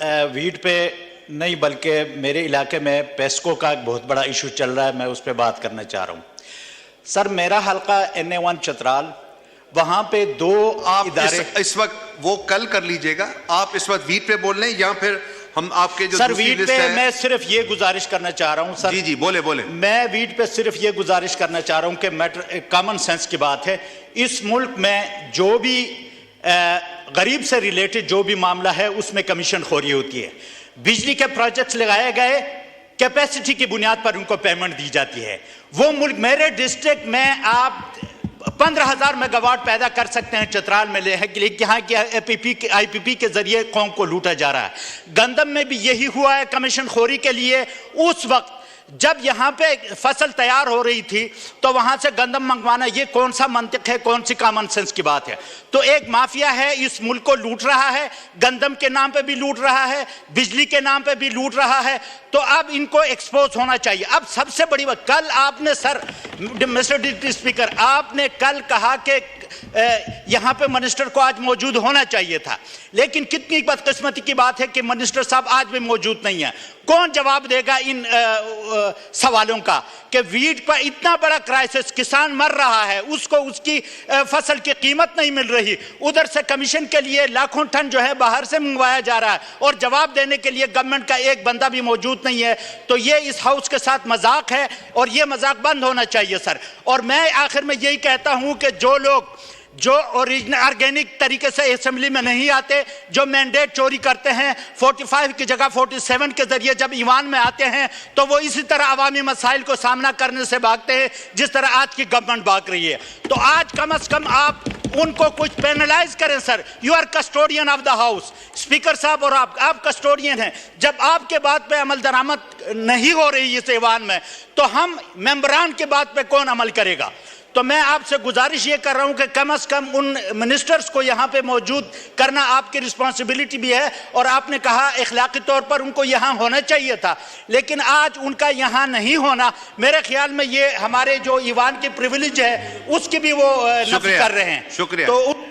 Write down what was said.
Wheat पे नहीं बल्कि मेरे इलाके में पेस्को का एक बहुत बड़ा इशू चल रहा है, मैं उस पर बात करना चाह रहा हूँ। सर मेरा हल्का NA1 चतराल, वहाँ पे दो आप इदारे इस वक्त वो कल कर लीजिएगा। आप इस वक्त वीट पे बोल रहे हैं या फिर हम आपके जो सर दूसरी वीट लिस्ट पे है? मैं सिर्फ ये गुजारिश करना चाह रहा हूँ सर। जी जी बोले बोले। मैं वीट पे सिर्फ ये गुजारिश करना चाह रहा हूँ कि मैटर कॉमन सेंस की बात है। इस मुल्क में जो भी गरीब से रिलेटेड जो भी मामला है उसमें कमीशन खोरी होती है। बिजली के प्रोजेक्ट्स लगाए गए, कैपेसिटी की बुनियाद पर उनको पेमेंट दी जाती है। वो मुल्क, मेरे डिस्ट्रिक्ट में आप 15,000 मेगावाट पैदा कर सकते हैं चतराल में, लेकिन यहाँ की IPP के जरिए कौम को लूटा जा रहा है। गंदम में भी यही हुआ है कमीशन खोरी के लिए। उस वक्त जब यहाँ पे फसल तैयार हो रही थी तो वहाँ से गंदम मंगवाना, ये कौन सा मंतिक है, कौन सी कॉमन सेंस की बात है? तो एक माफिया है, इस मुल्क को लूट रहा है, गंदम के नाम पे भी लूट रहा है, बिजली के नाम पे भी लूट रहा है। तो अब इनको एक्सपोज होना चाहिए। अब सबसे बड़ी बात, कल आपने सर, मिस्टर डिप्टी स्पीकर, आपने कल कहा कि यहाँ पे मिनिस्टर को आज मौजूद होना चाहिए था, लेकिन कितनी बदकिस्मती की बात है कि मिनिस्टर साहब आज भी मौजूद नहीं है। कौन जवाब देगा इन सवालों का कि वीट पर इतना बड़ा क्राइसिस, किसान मर रहा है, उसको उसकी फसल की कीमत नहीं मिल रही, उधर से कमीशन के लिए लाखों टन जो है बाहर से मंगवाया जा रहा है और जवाब देने के लिए गवर्नमेंट का एक बंदा भी मौजूद नहीं है। तो ये इस हाउस के साथ मजाक है और ये मजाक बंद होना चाहिए सर। और मैं आखिर में यही कहता हूं कि जो लोग जो ओरिजिनल ऑर्गेनिक तरीके से असेंबली में नहीं आते, जो मैंडेट चोरी करते हैं, 45 की जगह 47 के जरिए जब ईवान में आते हैं, तो वो इसी तरह अवामी मसाइल को सामना करने से भागते हैं जिस तरह आज की गवर्नमेंट भाग रही है। तो आज कम से कम आप उनको कुछ पेनलाइज करें sir. You are custodian of the house, speaker साहब, और आप कस्टोडियन हैं। जब आपके बात पे अमल दरामद नहीं हो रही इस ईवान में, तो हम मेंबरान के बात पे कौन अमल करेगा? तो मैं आपसे गुजारिश ये कर रहा हूं कि कम से कम उन मिनिस्टर्स को यहां पे मौजूद करना आपकी रिस्पांसिबिलिटी भी है, और आपने कहा इखलाकी तौर पर उनको यहां होना चाहिए था, लेकिन आज उनका यहां नहीं होना, मेरे ख्याल में ये हमारे जो ईवान की प्रिविलेज है उसकी भी वो नफी कर रहे हैं। शुक्रिया। तो